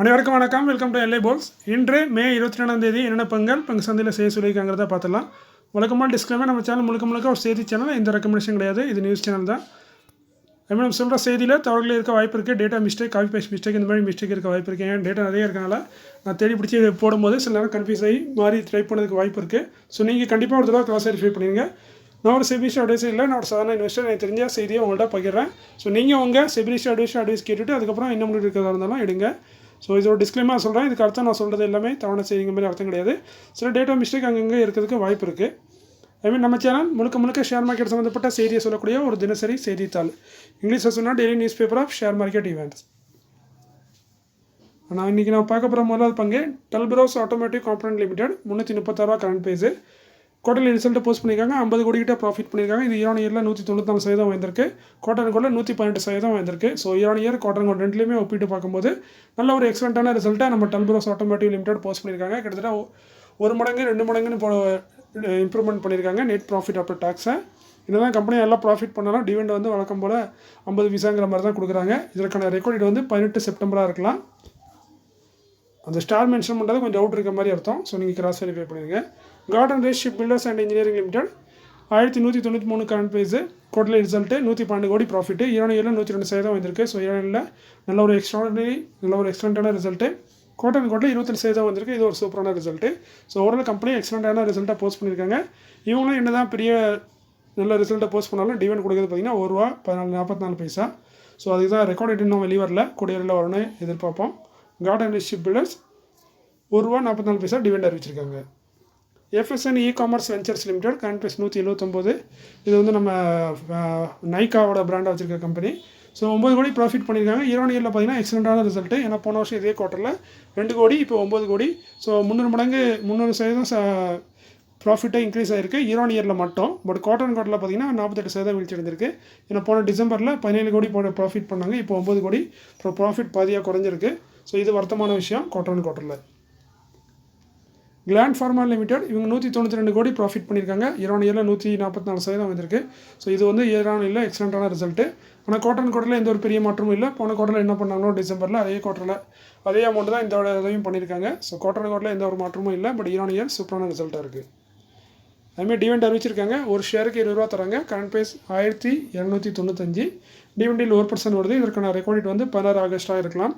அனைவருக்கும் வணக்கம். Welcome to L I polls. இன்று மே 22ஆம் தேதி என்னென்ன பங்கு சந்தையில் செய்ய சொல்லியிருக்காங்கிறத பார்த்துலாம். வழக்கமாக டிஸ்க்ளைமர், நம்ம சேனல் முழுக்க ஒரு செய்தி சேனல், எந்த ரெக்கமெண்டேஷன் கிடையாது. இது நியூஸ் சேனல் தான். நம்ம சொல்கிற செய்தியில் தவறுகள் இருக்க வாய்ப்பு இருக்குது. Data mistake, copy paste mistake, இந்த மாதிரி மிஸ்டேக் இருக்க வாய்ப்பு இருக்குது. ஏன் டேட்டா நிறைய இருக்கனால நான் தேடி பிடிச்சி போடும்போது சில நேரம் கன்ஃபியூஸ் ஆகி மாறி டைப் பண்ணதுக்கு வாய்ப்பு இருக்குது. ஸோ நீங்கள் கண்டிப்பாக ஒரு தடவை கிளாஸ் வெரிஃபை பண்ணிடுங்க. நான் ஒரு செபிலிஸ்ட் அட்வைஸ் இல்லை, நான் ஒரு சாதாரண இன்வெஸ்டர். எனக்கு தெரிஞ்ச செய்தியை உங்கள்கிட்ட பகிர்றேன். ஸோ நீங்கள் உங்கள் செபிலிஸ்ட் அட்வைஸ் கேட்டுட்டு அதுக்கப்புறம் இன்னும் இருக்கிறதா இருந்தாலும் எடுங்க. ஸோ இது ஒரு டிஸ்க்ளைமர் சொல்கிறேன். இதுக்கு அர்த்தம் நான் சொல்கிறது எல்லாமே தவணை செய்யுங்க மாதிரி அர்த்தம் கிடையாது. சில டேட்டா மிஸ்டேக் அங்கங்கே இருக்கிறதுக்கு வாய்ப்பு இருக்குது. ஐ நம்ம சேனல் முழுக்க ஷேர் மார்க்கெட் சம்மந்தப்பட்ட செய்தியை சொல்லக்கூடிய ஒரு தினசரி செய்தித்தாள். இங்கிலீஷில் சொன்னால் daily news paper of share market events. இன்றைக்கி நான் பார்க்க போகிற முதலாவது பங்கு டல்பரோஸ் ஆட்டோமேட்டிக் காம்பனன்ட் லிமிடெட். 336 ரூபா current price. Quarterly result post பண்ணியிருக்காங்க. 50 கோடி கிட்ட ப்ராஃபிட் பண்ணியிருக்காங்க. இது இயர் ஆன் இயரில் 194% வந்திருக்கு. குவார்டர் கோடில் 118% வந்திருக்கு. So year on year quarter கோட் ரெண்டுலேயுமே ஒப்பிட்டு பார்க்கும்போது நல்ல ஒரு எக்ஸலண்ட்டான ரிசல்ட்டை நம்ம டல்பரோஸ் ஆட்டோமேட்டிக் லிமிடெட் போஸ்ட் பண்ணியிருக்காங்க. கிட்டத்தட்ட 1 மடங்கு 2 மடங்குன்னு இம்ப்ரூவ்மெண்ட் பண்ணியிருக்காங்க நெட் ப்ராஃபிட் ஆஃப்டர் டேக்ஸை. இதுதான் கம்பெனி எல்லாம் ப்ராஃபிட் பண்ணாலும் டிவிடெண்ட் வந்து வழக்கம் போல் 50 பைசாங்கிற மாதிரி தான் கொடுக்குறாங்க. இதற்கான ரெக்கார்ட் வந்து 18 செப்டம்பராக இருக்கலாம். அந்த ஸ்டார் மென்ஷன் பண்ணுறது கொஞ்சம் டவுட் இருக்க மாதிரி அர்த்தம். ஸோ நீங்கள் கிராஸ் வெரிஃபை பண்ணிடுங்க. Garden Reach ship filters and Engineering Limited 1193 current price. Quarterly result 112 கோடி ப்ராஃபிட்டு. இயர் ஆன் இயரில் 102% வந்திருக்கு. ஸோ இயர் ஆன் நல்ல ஒரு எக்ஸ்ட்ராண்டான ரிசல்ட்டு. குவார்டர் 22% வந்திருக்கு. இது ஒரு சூப்பரான ரிசல்ட்டு. ஸோ ஓவரால் கம்பெனி எக்ஸலண்ட்டான ரிசல்ட்டாக போஸ்ட் பண்ணியிருக்காங்க. இவங்களும் என்ன தான் பெரிய நல்ல ரிசல்ட்டை போஸ்ட் பண்ணாலும் டிவிடெண்ட் கொடுக்குறது பார்த்திங்கன்னா ₹1.44. ஸோ அதுக்கு தான் ரெக்கார்ட் இன்னும் வெளியே வரல, கூடியவரில் வரணும்னு எதிர்பார்ப்போம். Garden Reach ship Builders ₹1.44 dividend அறிவிச்சிருக்காங்க. FSN e-commerce Ventures Limited current price 179. இது வந்து நம்ம நைக்காவோட பிராண்டாக வச்சுருக்க கம்பெனி. ஸோ 9 கோடி ப்ராஃபிட் பண்ணியிருக்காங்க. இயர் ஆன் இயரில் பார்த்தீங்கன்னா எக்ஸலண்ட்டான ரிசல்ட்டு. ஏன்னா போன வருஷம் இதே குவார்ட்டரில் 2 கோடி, இப்போ 9 கோடி. ஸோ 300% ப்ராஃபிட்டாக இன்க்ரீஸ் ஆகிருக்கு இயர் ஆன் இயரில் மட்டும். பட் குவார்டர் பார்த்தீங்கன்னா 48% வீழ்ச்சி அடைஞ்சிருக்கு. ஏன்னா போன டிசம்பரில் 17 கோடி ப்ராஃபிட் பண்ணாங்க. இப்போ 9 கோடி ப்ராஃபிட் பாதியாக குறைஞ்சிருக்கு. ஸோ இது வருத்தமான விஷயம் குவார்ட்டரில். கிளாண்ட் ஃபார்மா லிமிடெட் இவங்க 192 கோடி ப்ராஃபிட் பண்ணியிருக்காங்க. இயர் ஆன் இயரில் 144% வந்திருக்கு. ஸோ இது வந்து இயர் ஆன் இயரில் எக்ஸலண்ட்டான ரிசல்ட்டு. ஆனால் குவார்ட்டரில் எந்த ஒரு பெரிய மாற்றமும் இல்லை. போன குவார்ட்டரில் என்ன பண்ணாங்களோ டிசம்பரில் அதே அமௌண்ட் தான் இந்த இதையும் பண்ணியிருக்காங்க. ஸோ குவார்ட்டரில் எந்த ஒரு மாற்றமும் இல்லை. பட் இயர் ஆன் இயர் சூப்பரான ரிசல்ட்டாக இருக்குது. அதுமாதிரி டிவிடெண்ட் அறிவிச்சிருக்காங்க. ஒரு ஷேருக்கு 20 ரூபா தராங்க. Current price 1295. டிவிடெண்டில் 1% வருது. இதற்கான ரெக்கார்ட் வந்து 16 ஆகஸ்ட்டாக இருக்கலாம்.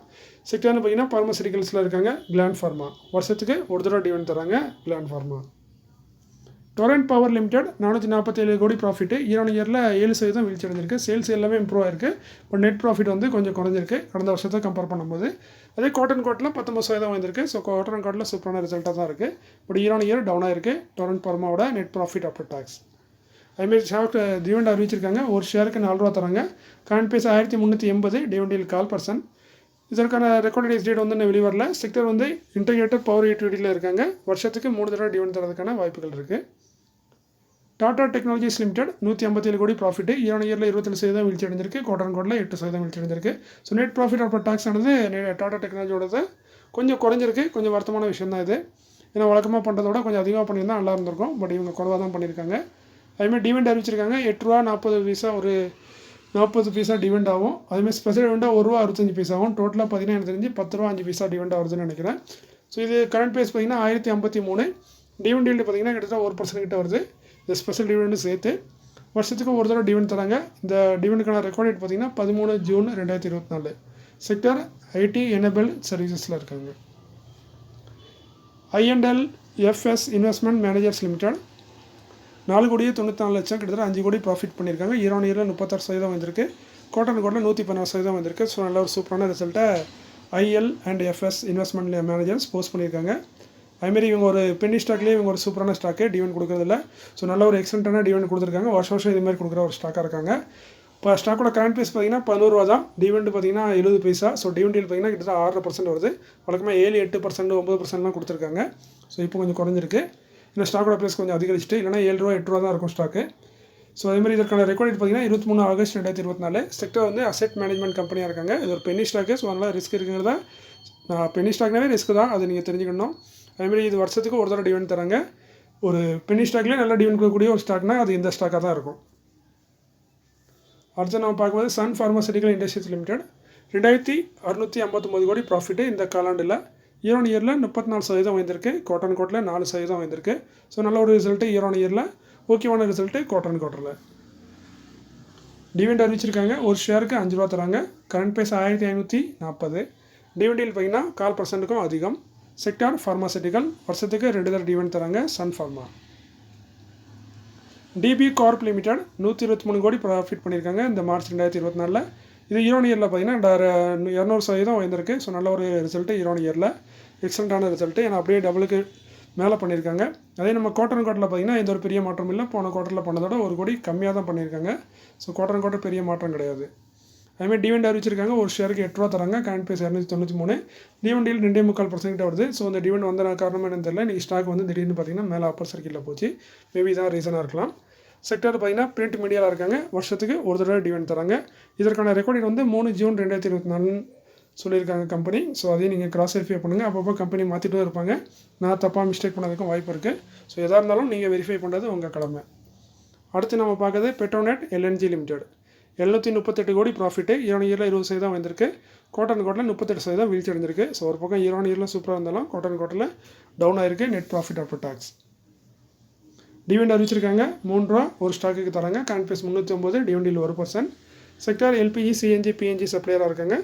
செக்டர்னு பார்த்தீங்கன்னா பார்மசூட்டிக்கல்ஸில் இருக்காங்க. கிளாண்ட் ஃபார்மா வருஷத்துக்கு ஒரு தடவை டிவிடெண்ட் தராங்க. Gland pharma. Torrent power limited 447 கோடி ப்ராஃபிட்டு. இயர் ஆன் இயரில் 7% வீழ்ச்சி அடைஞ்சிருக்கு. சேல்ஸ் எல்லாமே இம்ப்ரூவ் ஆயிருக்கு. பட் நெட் ப்ராஃபிட் வந்து கொஞ்சம் குறைஞ்சிருக்கு கடந்த வருஷத்தை கம்பேர் பண்ணும்போது. அதே குவார்டர் 19% வந்திருக்கு. ஸோ குவார்டர் சூப்பரான ரிசல்ட்டாக தான் இருக்குது. பட் இயர் ஆன் இயர் டவுனாக இருக்குது டொரண்ட் பவர்மாவோட நெட் ப்ராஃபிட் ஆஃப்டர் டேக்ஸ். அதுமாரி ஷேர் டிவிடெண்ட் அறிவிச்சிருக்காங்க. ஒரு ஷேருக்கு 4 ரூபா தராங்க. Current price 1380. டிவிடெண்டில் 1/4%. இதற்கான ரெக்கார்டட் டேட் வந்து இன்னும் வெளிவரல. செக்டர் வந்து இன்டகிரேட்டட் பவர் யூட்டிலிட்டியில் இருக்காங்க. வருஷத்துக்கு 3 தடவை டிவிடெண்ட் தரதுக்கான வாய்ப்புகள் இருக்குது. டாடா டெக்னாலஜிஸ் லிமிடெட் 157 கோடி ப்ராஃபிட்டு. இயர் ஆன் இயரில் 27% வீழ்ச்சி அடைஞ்சிருக்கு. குவார்டர் 8% வீழ்ச்சி அடைஞ்சிருக்கு. So net profit after tax ஆனது டாடா டெக்னாலஜியோடது கொஞ்சம் குறைஞ்சிருக்கு. கொஞ்சம் வருத்தமான விஷயம் தான் இது. ஏன்னா வழக்கமாக பண்ணுறத விட கொஞ்சம் அதிகமாக பண்ணியிருந்தால் நல்லா இருந்திருக்கும். பட் இவங்க குறைவாக தான் பண்ணியிருக்காங்க. அதுமாதிரி டிவிடெண்ட் அறிவிச்சிருக்காங்க. ₹8.40 ஒரு 40 பைசா டிவிடெண்ட் ஆகும். அதுமாதிரி ஸ்பெஷல் டிவிடெண்டாக ₹1.65 ஆகும். டோட்டலாக பார்த்தீங்கன்னா எனக்கு தெரிஞ்சு ₹10.05 டிவிடெண்ட் ஆகுதுன்னு நினைக்கிறேன். ஸோ இது கரண்ட் ப்ரைஸ் பார்த்தீங்கன்னா 1053. டிவிடெண்ட் ஈல்டு பார்த்தீங்கன்னா கிட்டத்தட்ட 1% கிட்ட வருது. இந்த ஸ்பெஷல் டிவிடெண்டு சேர்த்து வருஷத்துக்கு ஒரு தடவை டிவிடெண்ட் தராங்க. இந்த டிவிடெண்டுக்கான ரெக்கார்ட் டேட் பார்த்தீங்கன்னா 13 ஜூன் 2024. செக்டர் ஐடி எனேபிள் சர்வீசஸில் இருக்காங்க. I&L FS investment managers limited 4,94,00,000 கிட்டத்தட்ட 5 கோடி ப்ராஃபிட் பண்ணியிருக்காங்க. இயர் ஆன் இயரில் 36% வந்திருக்கு. குவார்டர் 116% வந்திருக்கு. ஸோ நல்ல ஒரு சூப்பரான ரிசல்ட்டை I&L இன்வெஸ்ட்மெண்ட் மேனேஜர்ஸ் போஸ்ட் பண்ணியிருக்காங்க. அதுமாரி இவங்க ஒரு பென்னி ஸ்டாக்லேயே இவங்க ஒரு சூப்பரான ஸ்டாக்கு டிவிடெண்ட் கொடுக்குறதில்ல. ஸோ நல்ல ஒரு எக்ஸலண்ட்டான டிவிடெண்ட் கொடுத்துருக்காங்க. வருஷம் இதுமாதிரி கொடுக்குற ஒரு ஸ்டாக்காக இருக்காங்க. இப்போ ஸ்டாக்கோட கரண்ட் ப்ரைஸ் பார்த்தீங்கன்னா 11 ரூபா தான். டிவிடெண்ட் பார்த்தீங்கன்னா 70 பைசா. ஸோ டிவிடெண்ட் பார்த்தீங்கன்னா கிட்டத்தட்ட 6% வருது. வழக்கமாக 7, 8%, 9%லாம் கொடுத்துருக்காங்க. ஸோ இப்போ கொஞ்சம் குறைஞ்சிருக்கு. இந்த ஸ்டாக்கோட ப்ரைஸ் கொஞ்சம் அதிகரிச்சுட்டு, இல்லைனா 7 ரூபா 8 ரூபா தான் இருக்கும் ஸ்டாக்கு. ஸோ அதேமாதிரி இதற்கான ரெக்கார்ட் பார்த்தீங்கன்னா 23 ஆகஸ்ட் 2024. செக்டர் வந்து அசெட் மேனேஜ்மெண்ட் கம்பெனியாக இருக்காங்க. இது ஒரு பென்னி ஸ்டாக்கு. ஸோ அதனால் ரிஸ்க் இருக்குங்கிறதா பென்னி ஸ்டாக்னாவே ரிஸ்க் தான், அது நீங்கள் தெரிஞ்சுக்கணும். அதுமாதிரி இது வருஷத்துக்கு ஒரு தடவை டிவிடெண்ட் தராங்க. ஒரு பென்னி ஸ்டாக்லேயே நல்ல டிவிடெண்ட் கொடுக்கக்கூடிய ஒரு ஸ்டாக்னா அது இந்த ஸ்டாக்காக தான் இருக்கும். அடுத்து நம்ம பார்க்கும்போது சன் ஃபார்மசூட்டிக்கல் இண்டஸ்ட்ரீஸ் லிமிடெட் 2659 கோடி ப்ராஃபிட்டு இந்த காலாண்டில். இயர் ஆன் இயரில் 34% உயர்ந்திருக்கு. குவார்டர் அண்ட் குவார்ட்டரில் 4% உயர்ந்திருக்கு. ஸோ நல்ல ஒரு ரிசல்ட்டு இயர் ஆன் இயரில். ஓகேவான ரிசல்ட்டு குவார்டர் அண்ட் குவார்ட்டரில். டிவிடெண்ட் அறிவிச்சிருக்காங்க. ஒரு ஷேருக்கு 5 ரூபா தராங்க. Current price 1540. டிவிடெண்ட் பார்த்தீங்கன்னா 0.25% அதிகம். செக்டார் ஃபார்மாசிட்டிக்கல், வருஷத்துக்கு 2 தடவை டிவிடெண்ட் தராங்க. Sun Pharma. DB Corp Limited 123 crore profit பண்ணியிருக்காங்க இந்த மார்ச் 2024. இது இயர் ஆன் இயரில் பார்த்தீங்கன்னா 200% உயர்ந்திருக்கு. ஸோ நல்ல ஒரு ரிசல்ட்டு இயர் ஆன் இயரில். எக்ஸலண்ட்டான ரிசல்ட்டு. ஏன்னா அப்படியே டபுளுக்கு மேலே பண்ணியிருக்காங்க. அதே நம்ம குவார்டர் அண்ட் குவார்ட்டரில் பார்த்தீங்கன்னா எந்த ஒரு பெரிய மாற்றம் இல்லை. போன குவார்ட்டரில் பண்ணதோட 1 கோடி கம்மியாக தான் பண்ணியிருக்காங்க. ஸோ குவார்டர் அண்ட் குவார்ட்டர் பெரிய மாற்றம் கிடையாது. அதுமாதிரி டிவிடெண்ட் அறிவிச்சிருக்காங்க. ஒரு ஷேருக்கு 8 ரூபா தராங்க. Current price 293. டிவிடெண்டில் 2.25% வருது. ஸோ அந்த டிவிடெண்ட் வந்த காரணம் என்னன்னு தெரியல. இன்றைக்கி ஸ்டாக் வந்து திடீர்னு பார்த்தீங்கன்னா மேலே அப்பர் சர்க்கிளில் போச்சு. மேபி தான் ரீசனாக இருக்கலாம். செக்டர் பார்த்தீங்கன்னா பிரிண்ட் மீடியாவில் இருக்காங்க. வருஷத்துக்கு ஒரு தடவை டிவிடெண்ட் தராங்க. இதற்கான ரெக்கார்டு வந்து 3 ஜூன் 2024 சொல்லியிருக்காங்க கம்பெனி. ஸோ அதையும் நீங்கள் கிராஸ் வெரிஃபை பண்ணுங்கள். அப்பப்போ கம்பெனி மாற்றிட்டு இருப்பாங்க. நான் தப்பாக மிஸ்டேக் பண்ணதுக்கும் வாய்ப்பு இருக்குது. ஸோ எதாக இருந்தாலும் நீங்கள் வெரிஃபை பண்ணுறது உங்கள் கடமை. அடுத்து நம்ம பார்க்குறது பெட்ரோநெட் எல்என்ஜி லிமிடெட். 738 கோடி ப்ராஃபிட்டு. இயர் ஆன் இயரில் 20% வந்திருக்கு. குவார்டர் அண்ட் குவார்ட்டரில் 38% வீழ்ச்சி அடைஞ்சிருக்கு. ஸோ ஒரு பக்கம் இயர் ஆன் இயரில் சூப்பராக இருந்தாலும் குவார்டர் அண்ட் குவார்ட்டரில் டவுன் ஆயிருக்கு. Net profit after tax. Dividend அறிவிச்சிருக்காங்க. 3 ரூபா ஒரு ஸ்டாக்குக்கு தராங்க. Current price 309. டிவிடெண்டில் 1%. செக்டார் எல்பிஜி, சிஎன்ஜி, பிஎன்ஜி சப்ளையராக இருக்காங்க.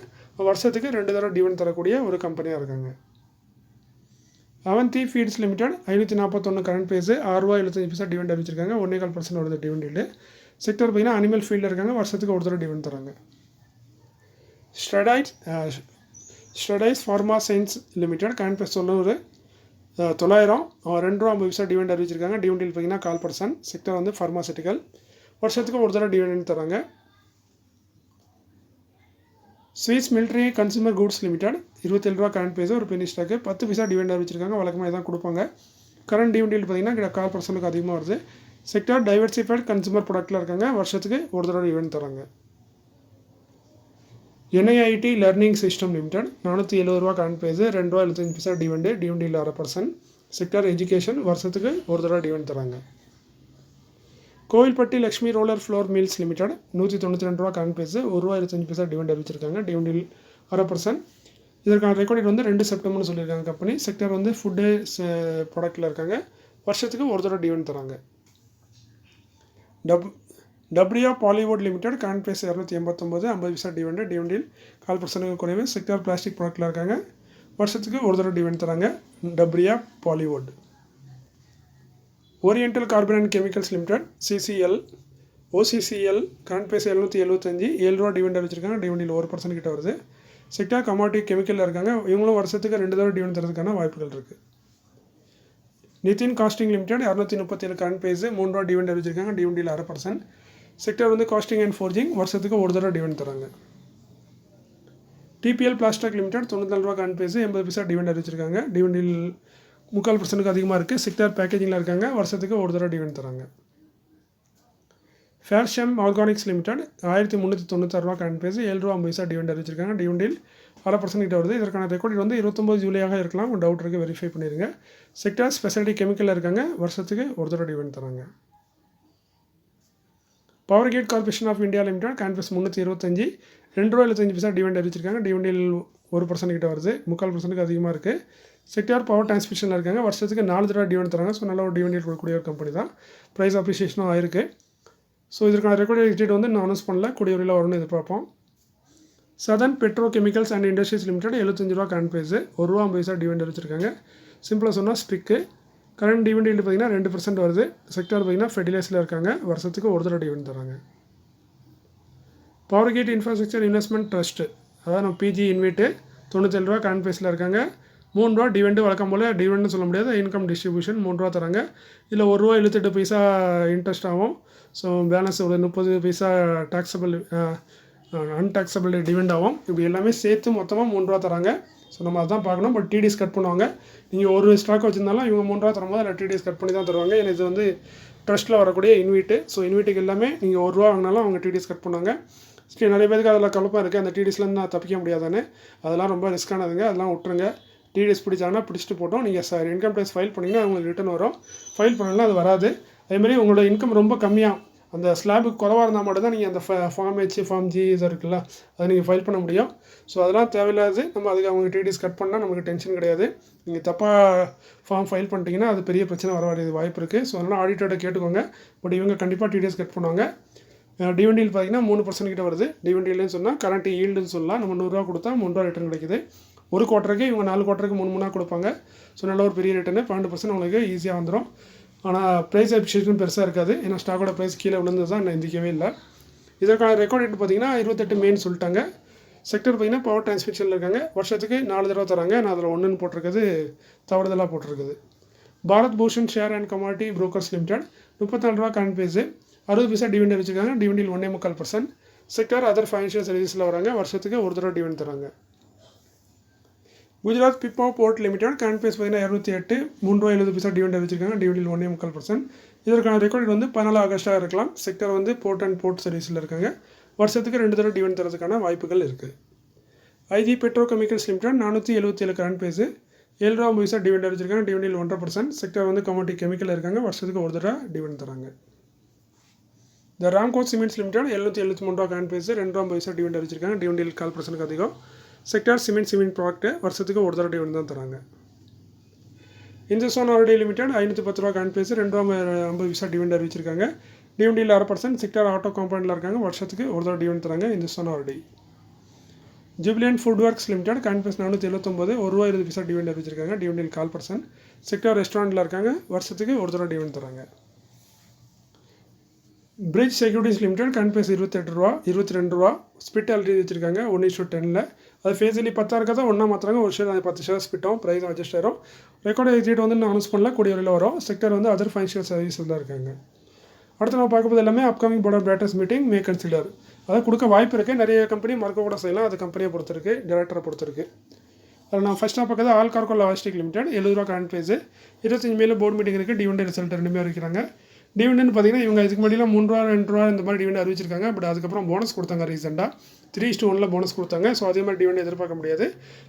வருஷத்துக்கு 2 தடவை டிவிடெண்ட் தரக்கூடிய ஒரு கம்பெனியாக இருக்காங்க. Avanti feeds limited 541 current price. 6 ரூபா 75 டிவிடெண்ட் அறிவிச்சிருக்காங்க. 1.25% வருது டிவிடெண்ட். செக்டர் பார்த்தீங்கன்னா அனிமல் ஃபீல்டில் இருக்காங்க. வருஷத்துக்கு ஒரு தடவை டிவிடெண்ட் தராங்க. Strides pharma science limited current price 900. 2 ரூபா 50 டிவிடெண்ட் அறிவிச்சிருக்காங்க. டிவிடெண்ட் பார்த்தீங்கன்னா 0.25%. செக்டர் வந்து ஃபார்மாசிட்டிக்கல். வருஷத்துக்கு ஒரு தடவை டிவிடெண்ட் தராங்க. ஸ்வீஸ் மிலிட்ரி கன்சூமர் குட்ஸ் லிமிடெட் 27 ரூபா கரண்ட் ப்ரைஸ். ஒரு பெனி ஸ்டாக்கு. 10 பைசா டிவிடெண்ட் அறிவிச்சிருக்காங்க. வழக்கமாக தான் கொடுப்பாங்க. கரண்ட் டிவிடெண்ட் பார்த்தீங்கன்னா 0.25% அதிகமாக வருது. செக்டார் டைவர்சிஃபைட் கன்சூமர் ப்ராடக்ட்டில் இருக்காங்க. வருஷத்துக்கு ஒரு தடவை டிவிடெண்ட் தராங்க. என்ஐஐடி லர்னிங் சிஸ்டம் லிமிடெட் 470 ரூபா கரண்ட் ப்ரைஸ். 2 ரூபா 75 டிவிடெண்ட். டிவிடெண்டில் 1%. செக்டார் எஜுகேஷன் வருஷத்துக்கு ஒரு தடவை டிவிடெண்ட் தராங்க. Kovilpatti Lakshmi roller floor mills limited 192 ரூபா கரண்ட் ப்ரைஸ். 1 ரூபா 25 டிவிடெண்ட் அறிவிச்சிருக்காங்க. டிவிடெண்டில் 1%. இதற்கான ரெக்கார்டு வந்து 2 செப்டம்பர்னு சொல்லியிருக்காங்க கம்பெனி. செக்டர் வந்து ஃபுட்டு ப்ராடக்ட்டில் இருக்காங்க. வருஷத்துக்கு ஒரு தடவை டிவிடெண்ட் தராங்க. W Bollywood Limited current price 289. 50 paisa dividend. டிவிடெண்டில் 0.25% குறைவு. செக்டார் பிளாஸ்டிக் ப்ராடக்ட்டில் இருக்காங்க. வருஷத்துக்கு ஒரு தடவை டிவிடெண்ட் தராங்க. W Bollywood. Oriental Carbon and Chemicals Limited OCCL current price 775. 7 ரூபா டிவிடெண்ட் அறிவிச்சிருக்காங்க. டிவிடெண்டில் 1% கிட்ட வருது. செக்டார் கமாடிட்டி கெமிக்கலில் இருக்காங்க. இவங்களும் வருஷத்துக்கு 2 தடவை டிவிடெண்ட் தரதுக்கான வாய்ப்புகள் இருக்குது. Nitin Castings Limited 237 current price. 3 ரூபா டிவிடெண்ட் அறிவிச்சிருக்காங்க. டிவிடெண்டில் 1%. செக்டார் வந்து காஸ்டிங் அண்ட் ஃபோர்ஜிங். வருஷத்துக்கு ஒரு தடவை டிவிடெண்ட் தராங்க. டிபிஎல் பிளாஸ்டிக் லிமிடெட் 94 ரூபா கரண்ட் ப்ரைஸ். 80 பைசா டிவிடெண்ட் அறிவிச்சிருக்காங்க. டிவிடெண்டில் 3.25% அதிகமாக இருக்குது. செக்டார் பேக்கேஜிங்கில் இருக்காங்க. வருஷத்துக்கு ஒரு தடவை டிவிடெண்ட் தராங்க. ஃபேர்ஷம் ஆர்கானிக்ஸ் லிமிடெட் 1396 ரூபா கரண்ட் ப்ரைஸ். 7 ரூபா 50 பைசா டிவிடெண்ட் அறிவிச்சிருக்காங்க. டிவிடெண்டில் 1% கிட்ட வருது. இதற்கான ரெக்கார்டு வந்து 29 ஜூலையாக இருக்கலாம். ஒரு டவுட் இருக்குது, வெரிஃபை பண்ணிடுங்க. செக்டார் ஸ்பெஷாலிட்டி கெமிக்கலில் இருக்காங்க. வருஷத்துக்கு ஒரு தடவை டிவிடெண்ட் தராங்க. Power Grid Corporation of India Limited current price 325. 2 ரூபா 75 பைசா டிவிடெண்ட் அறிவிச்சிருக்காங்க. டிவிடெண்டில் 1% கிட்ட வருது. 3.25% அதிகமாக இருக்குது. செக்டார் பவர் டிரான்ஸ்மிஷனில் இருக்காங்க. வருஷத்துக்கு 4 தடவை டிவிடெண்ட் தராங்க. ஸோ நல்ல ஒரு டிவிடெண்ட் கொடுக்கக்கூடிய ஒரு கம்பெனி தான். ப்ரைஸ் அப்ரிசியேஷனும் ஆயிருக்கு. ஸோ இதற்கான ரெக்கார்டு டேட் வந்து நான் அனௌன்ஸ் பண்ணல. கூடிய வரையில் வரும்னு எதிர்பார்ப்போம். Southern Petrochemicals and Industries Limited 75 ரூபா கரண்ட் ப்ரைஸ். 1 ரூபா 50 பைசா டிவிடெண்ட் அறிவிச்சிருக்காங்க. சிம்பிளாக சொன்னால் ஸ்பிக்கு. கரண்ட் டிவிடெண்ட் பார்த்தீங்கன்னா 2% வருது. செக்டார் பார்த்தீங்கன்னா ஃபெர்டிலைசரில் இருக்காங்க. வருஷத்துக்கு ஒரு தடவை டிவிடெண்ட் தராங்க. Power Grid Infrastructure Investment Trust, அதாவது நம்ம பிஜி இன்வெட்டு 97 ரூபா கரண்ட் ப்ரைஸில் இருக்காங்க. 3 ரூபா டிவிடெண்ட் வழக்கம் போல். டிவிடெண்ட்னு சொல்ல முடியாது, இன்கம் டிஸ்ட்ரிபியூஷன் 3 ரூபா தராங்க. இதில் 1 ரூபா 78 பைசா இன்ட்ரெஸ்ட் ஆகும். ஸோ பேலன்ஸ் ஒரு 30 பைசா டாக்ஸபிள் அன்டாக்ஸபிள் டிவிடெண்ட் ஆகும். இப்படி எல்லாமே சேர்த்து மொத்தமாக 3 ரூபா தராங்க. ஸோ நம்ம அதான் பார்க்கணும். பட் டிடிஎஸ் கட் பண்ணுவாங்க. நீங்கள் ஒரு ஸ்டாக் வச்சுருந்தாலும் இவங்க 3 ரூபா தரும்போது அதில் டிடிஎஸ் கட் பண்ணி தான் தருவாங்க. ஏன்னா இது வந்து ட்ரஸ்ட்டில் வரக்கூடிய இன்வீட்டு. ஸோ இன்வீட்டுக்கு எல்லாமே நீங்கள் 1 ரூபா வாங்கினாலும் அவங்க டிடிஎஸ் கட் பண்ணுவாங்க. சரி, நிறைய பேருக்கு அதில் குழப்பம் இருக்குது. அந்த டிடிஎஸ்லேருந்து நான் தப்பிக்க முடியாதானே. அதெல்லாம் ரொம்ப ரிஸ்க்கானதுங்க. அதெல்லாம் விட்டுருங்க. டிடிஎஸ் பிடிச்சாங்கன்னா பிடிச்சிட்டு போட்டோம். நீங்கள் இன்கம் டேக்ஸ் ஃபைல் பண்ணிங்கன்னா உங்களுக்கு ரிட்டர்ன் வரும். ஃபைல் பண்ணலாம் அது வராது. அதேமாதிரி உங்களோட இன்கம் ரொம்ப கம்மியாக அந்த ஸ்லாபுக்கு குறவாக இருந்தால் மட்டும்தான் நீங்கள் அந்த ஃபார்ம் ஹெச் ஃபார்ம் ஜி இது இருக்குல்ல அதை நீங்கள் ஃபைல் பண்ண முடியும். ஸோ அதெல்லாம் தேவையில்லாது. நம்ம அதுக்கு அவங்க டிடிஎஸ் கட் பண்ணால் நமக்கு டென்ஷன் கிடையாது. நீங்கள் தப்பாக ஃபார்ம் ஃபைல் பண்ணிட்டீங்கன்னா அது பெரிய பிரச்சனை வர வேண்டியது வாய்ப்பு இருக்குது. ஸோ அதனால் ஆடிட்டர்கிட்ட கேட்டுக்கோங்க. பட் இவங்க கண்டிப்பாக டிடிஎஸ் கட் பண்ணுவாங்க. டிவிடியில் பார்த்தீங்கன்னா 3% கிட்ட வருது. டிவிடியில்னு சொன்னால் கரண்ட் ஈல்டுன்னு சொல்லலாம். நம்ம 100 ரூபா கொடுத்தா 3 ரூபா ரிட்டர்ன் கிடைக்குது. ஒரு குவார்ட்டருக்கு இவங்க 4 குவார்ட்டருக்கு 3 கொடுப்பாங்க. ஸோ நல்ல ஒரு பெரிய ரிட்டர்னு 12% உங்களுக்கு ஈஸியாக வந்துடும். ஆனால் ப்ரைஸ் அப்ரிஷியேஷன் பெருசாக இருக்காது. ஏன்னா ஸ்டாக்கோட ப்ரைஸ் கீழே விழுந்து தான் நான் எந்திக்கவே இல்லை. இதற்கான ரெக்கார்ட் டேட் பார்த்தீங்கன்னா 28 மேன்னு சொல்லிட்டாங்க. செக்டர் பார்த்தீங்கன்னா பவர் டிரான்ஸ்மிஷனில் இருக்காங்க. வருஷத்துக்கு 4 தடவை தராங்க. நான் அதில் 1ன்னு போட்டிருக்குது, தவறுதலாக போட்டிருக்குது. Bharat Bhushan share and commodity brokers limited 34 ரூபா கரண்ட் பேஸு, 60 பைசா டிவிடெண்ட் வச்சுருக்காங்க. டிவிடெண்டில் 1.25%. செக்டர் அதர் ஃபைனான்ஷியல் சர்வீஸில் வராங்க. வருஷத்துக்கு ஒரு தடவை டிவிடெண்ட் தராங்க. Gujarat Pipavav port limited current price பார்த்தீங்கன்னா 208, 3.70 பைசா டிவிடெண்ட் வச்சுருக்காங்க. டிவிடெண்டில் 1.25%. இதற்கான ரெக்கார்ட் வந்து 14 ஆகஸ்ட்டாக இருக்கலாம். செக்டர் வந்து போர்ட் அண்ட் போர்ட் சர்வீஸில் இருக்காங்க. வருஷத்துக்கு 2 தடவை டிவிடெண்ட் தரதுக்கான வாய்ப்புகள் இருக்குது. IG Petrochemicals Limited 477 current face, 7 ரூபா பைசா டிவிடெண்ட் வச்சுருக்காங்க. டிவிடெண்டில் 1.5%. செக்டர் வந்து கமாடிட்டி கெமிக்கல் இருக்காங்க. வருஷத்துக்கு ஒரு தடவை டிவிடெண்ட் தராங்க. த ராம்கோ சிமெண்ட்ஸ் லிமிடெட் 773 ரூபா கரண்ட் பேஸு, 2 ரூபா பைசா டிவிடெண்ட் வச்சுருக்காங்க. டிவிடெண்டில் 4% அதிகம். செக்டர் சிமெண்ட் ப்ராடக்ட்டு வருஷத்துக்கு ஒரு தடவை டிவிடெண்ட் தான் தராங்க. இந்துஸ்தான் ஆர்டி லிமிடெட் 510 ரூபா கரண்ட் பேஸு, 2 ரூபா 50 பைசா டிவிடெண்ட் அறிவிச்சிருக்காங்க. டிவிடெண்டில் 1/2%. செக்டர் ஆட்டோ காம்பவுண்டில் இருக்காங்க. வருஷத்துக்கு ஒரு தடவை டிவிடெண்ட் தராங்க. இந்துஸ்தான் ஆர்டி. Jubilant food works limited current price 479, 1 ரூபா 20 பைசா டிவிடெண்ட் அறிவிச்சிருக்காங்க. டிவிடெண்டில் 4%. செக்டர் ரெஸ்டாரண்ட்டில் இருக்காங்க. வருஷத்துக்கு ஒரு தடவை டிவிடெண்ட் தராங்க. Bridge Securities Limited current price 28 ரூபா, 22 ரூபா ஸ்பிட் ஆல்ரெடி வச்சிருக்காங்க. 1:10. அது ஃபேஸிலி 10 இருக்கா தான் ஒன்றா மாற்றுறாங்க. ஒரு ஷேர் 10 ஷேர் ஸ்பிட் ஆகும். ப்ரைஸ் அட்ஜஸ்ட் ஆயிரும். ரெக்கார்டு எக்ஸிட் வந்து நான் அனௌன்ஸ் பண்ணல, கூடிய வரையில் வரும். செக்டர் வந்து அதர் ஃபைனான்ஷியல் சர்வீஸில் தான் இருக்காங்க. அடுத்து நம்ம பார்க்க போது எல்லாமே upcoming board of directors meeting may consider. அதை கொடுக்க வாய்ப்பு இருக்குது. நிறைய கம்பெனி மறக்க கூட செய்யலாம். அது கம்பெனியை பொறுத்திருக்கு, டேரக்டரை பொறுத்திருக்கு. அதில் நான் ஃபஸ்ட்டாக பார்க்குறது ஆல் கார்கோ லாஜிஸ்டிக் லிமிடெட் 70 ரூபா கரண்ட் பேஸு, 25 மேலே போர்டு மீட்டிங் இருக்குது. டிவிடெண்ட் ரிசல்ட் 2 அறிவிக்கிறாங்க. டிவிடெண்ட் பார்த்தீங்கன்னா இவங்க இதுக்கு முன்னாடிலாம் 3 ரூபா 2 ரூபா இந்த மாதிரி டிவிடெண்ட் அறிவிச்சிருக்காங்க. பட் அதுக்கப்புறம் போனஸ் கொடுத்தாங்க. ரீசெண்டாக 3:1 போனஸ் கொடுத்தாங்க. ஸோ அதே மாதிரி டிவிடெண்ட் எதிர்பார்க்க முடியாது.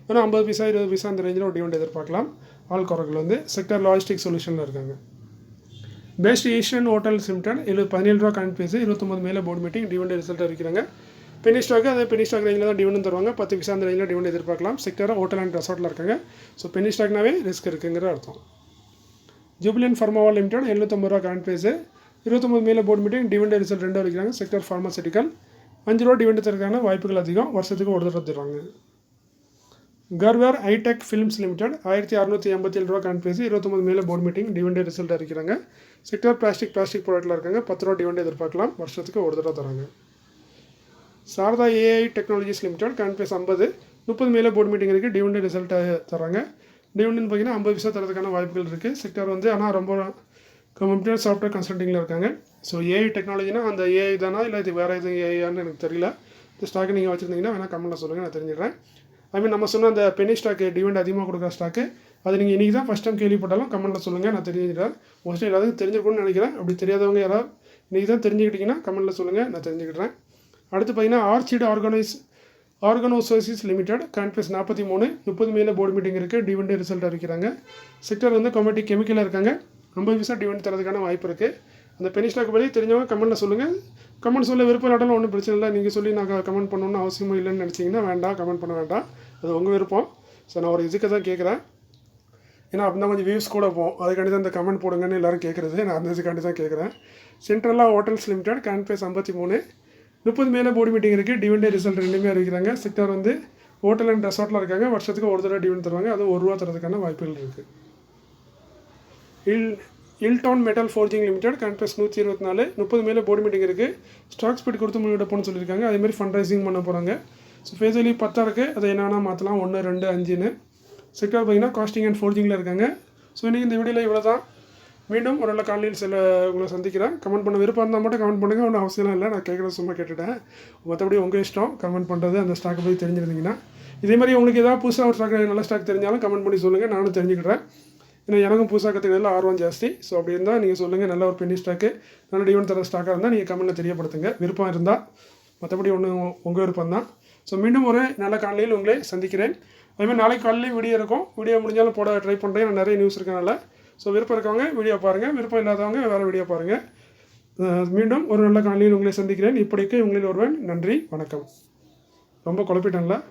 ஆனால் 50 பைசா 20 பைசா அந்த ரேஞ்சில் ஒரு டிவிடெண்ட் எதிர்பார்க்கலாம். ஆல் கார்கோவில் வந்து செக்டர் லாஜிஸ்டிக் சொல்யூஷனில் இருக்காங்க. பெஸ்ட் ஏஷியன் ஹோட்டல்ஸ் லிமிடெட் 17 ரூபா கரண்ட் பேஸு, 29 மேலே போர்டு மீட்டிங். டிவிடெண்ட் ரிசல்ட் அறிவிக்கிறாங்க. பெனி ஸ்டாக்கு அதே பெனி ஸ்டாக் ரேஞ்சில் தான் டிவிடெண்ட் தருவாங்க. 10 பைசா அந்த ரேஞ்சில் டிவிடெண்ட் எதிர்பார்க்கலாம். செக்டராக ஹோட்டல் அண்ட் ரெசார்ட்டில் இருக்காங்க. ஸோ பெனி ஸ்டாக்னாவே ரிஸ்க் இருக்குங்கிற அர்த்தம். ஜூபிலியன்ட் ஃபார்மாவா லிமிடெட் 750 ரூபா கரண்ட் பேஸு, 29 மேலே போர்டு மீட்டிங். டிவிடெண்ட் ரிசல்ட் 2 அறிவிக்கிறாங்க. செக்டர் ஃபார்மாசிட்டிக்கல் 5 ரூபா டிவிடெண்ட் தரக்கான வாய்ப்புகள் அதிகம். வருஷத்துக்கு ஒரு தடவை தருவாங்க. கர்வர் ஹைடெக் ஃபிலிம்ஸ் லிமிடெட் 1687 ரூபா கரண்ட் பேஸு, 29 மேலே போர்டு மீட்டிங். டிவிடெண்ட் ரிசல்ட் அறிவிக்கிறாங்க. செக்டர் பிளாஸ்டிக் ப்ராடக்ட்டில் இருக்காங்க. 10 ரூபா டிவிடெண்ட் எதிர்பார்க்கலாம். வருஷத்துக்கு ஒரு தடவை தராங்க. Sharda AI Technologies Limited current face 50, 30 மேலே போர்டு மீட்டிங் இருக்குது. டிவிடெண்ட் ரிசல்ட் தராங்க. டிவிடெண்ட் பார்த்தீங்கன்னா 50 பைசா தரதுக்கான வாய்ப்புகள் இருக்குது. செக்டர் வந்து ஆனால் ரொம்ப கம்ப்யூட்டர் சாஃப்ட்வேர் கன்சல்ட்டிங்கில் இருக்காங்க. ஸோ ஏஐ டெக்னாலஜினா அந்த ஏஐ தானா இல்லை இது வேறு எதுவும் ஏஐயான்னு எனக்கு தெரியல. இந்த ஸ்டாக்கை நீங்கள் வச்சுருந்தீங்கன்னா வேணால் கமெண்ட்டில் சொல்லுங்கள், நான் தெரிஞ்சிடுறேன். ஐ நம்ம சொன்ன அந்த பெனி ஸ்டாக்கு டிவிடெண்ட் அதிகமாக கொடுக்குற ஸ்டாக்கு அது நீங்கள் இன்றைக்கி தான் ஃபஸ்ட் டைம் கேள்விப்பட்டாலும் கமெண்ட்டில் சொல்லுங்கள், நான் தெரிஞ்சுக்கிறேன். மோஸ்ட்லி எல்லாத்துக்கும் தெரிஞ்சிருக்கும்னு நினைக்கிறேன். அப்படி தெரியாதவங்க யாராவது இன்றைக்கி தான் தெரிஞ்சுக்கிட்டிங்கன்னா கமெண்ட்டில் சொல்லுங்கள், நான் தெரிஞ்சுக்கிறேன். அடுத்து பார்த்தீங்கன்னா ஆர்ச்சிட் ஆர்கனோசோசிஸ் லிமிடெட் கரண்ட் பேஸ் 43, 30 மேலே போர்டு மீட்டிங் இருக்குது. டிவிடெண்ட் ரிசல்ட் அறிவிக்கிறாங்க. செக்டர் வந்து கமாடிட்டி கெமிக்கலில் இருக்காங்க. 50 பைசா டிவிடெண்ட் தரதுக்கான வாய்ப்பு இருக்குது. அந்த பெனி ஸ்டாக் பற்றி தெரிஞ்சவங்க கமெண்ட்டில் சொல்லுங்கள். கமெண்ட் சொல்ல விருப்பம் இல்லாட்டாலும் ஒன்றும் பிரச்சனை இல்லை. நீங்கள் சொல்லி நான் கமெண்ட் பண்ணணும்னு அவசியமும் இல்லைன்னு நினச்சிங்கன்னா வேண்டாம், கமெண்ட் பண்ண வேண்டாம். அது உங்கள் விருப்பம். ஸோ நான் ஒரு இதுக்கு தான் கேட்குறேன். ஏன்னா அப்படின்னா கொஞ்சம் வியூஸ் கூட போகும். அதுக்காண்டி தான் இந்த கமெண்ட் போடுங்கன்னு எல்லோரும் கேட்குறது. நான் அந்த இதுக்காண்டி தான் கேட்குறேன். சென்ட்ரலா ஹோட்டல்ஸ் லிமிடெட் கரண்ட் பேஸ் 53, 30 மேலே போர்டு மீட்டிங் இருக்குது. டிவிடெண்ட் ரிசல்ட் 2 அறிவிக்கிறாங்க. செக்டர் வந்து ஹோட்டல் அண்ட் ரெசார்ட்டில் இருக்காங்க. வருஷத்துக்கு ஒரு தடவை டிவிடெண்ட் தருவாங்க. அது 1 ரூபா தரதுக்கான வாய்ப்புகள் இருக்குது. இல்டவுன் metal forging limited current price 124, 30 மேலே போர்டு மீட்டிங் இருக்குது. ஸ்டாக் ஸ்பிட் கொடுத்து முன்னெடுப்போம்னு சொல்லியிருக்காங்க. அதேமாதிரி ஃபண்ட் ரைசிங் பண்ண போகிறாங்க. ஸோ ஃபேஸ் வேல்யூ 10 இருக்குது. அதை என்னென்னா மாற்றலாம் 1, 2, 5ன்னு. செக்டர் பார்த்தீங்கன்னா காஸ்டிங் அண்ட் ஃபோர்ஜிங்கில் இருக்காங்க. ஸோ இன்றைக்கி இந்த வீடியோவில் இவ்வளோ தான். மீண்டும் ஒரு நல்ல காலையில் உங்களை சந்திக்கிறேன். கமெண்ட் பண்ண விருப்பம் இருந்தால் மட்டும் கமெண்ட் பண்ணுங்கள். ஒன்றும் அவசியம் இல்லை, நான் கேட்குறது சும்மா கேட்டுட்டேன். மற்றபடி உங்கள் இஷ்டம் கமெண்ட் பண்ணுறது. அந்த ஸ்டாக்கை பற்றி தெரிஞ்சிருந்தீங்கன்னா இதே மாதிரி உங்களுக்கு ஏதாவது புதுசாக ஒரு ஸ்டாக் நல்ல ஸ்டாக் தெரிஞ்சாலும் கமெண்ட் பண்ணி சொல்லுங்கள், நானும் தெரிஞ்சுக்கிறேன். ஏன்னா எனக்கும் புதுசாக கற்றுக்கிறதுல ஆர்வம் ஜாஸ்தி. ஸோ அப்படி இருந்தால் நீங்கள் சொல்லுங்கள். நல்ல ஒரு பெனி ஸ்டாக்கு நல்ல டிவிடெண்ட் தர ஸ்டாக்காக இருந்தால் நீங்கள் கமெண்ட்டில் தெரியப்படுத்துங்க, விருப்பம் இருந்தால். மற்றபடி ஒன்றும் உங்கள் விருப்பம் தான். ஸோ மீண்டும் ஒரு நல்ல காலையில் உங்களை சந்திக்கிறேன். அதுமாதிரி நாளைக்கு காலையிலேயும் வீடியோ இருக்கும். வீடியோ முடிஞ்சாலும் போட ட்ரை பண்ணுறேன். நான் நிறைய நியூஸ் இருக்கனால. ஸோ விருப்பம் இருக்கவங்க வீடியோ பாருங்கள், விருப்பம் இல்லாதவங்க வேறு வீடியோ பாருங்கள். மீண்டும் ஒரு நல்ல காலையில் உங்களை சந்திக்கிறேன். இப்படிக்கு உங்களில் ஒருவன். நன்றி, வணக்கம். ரொம்ப குழப்பிட்டேன்ல.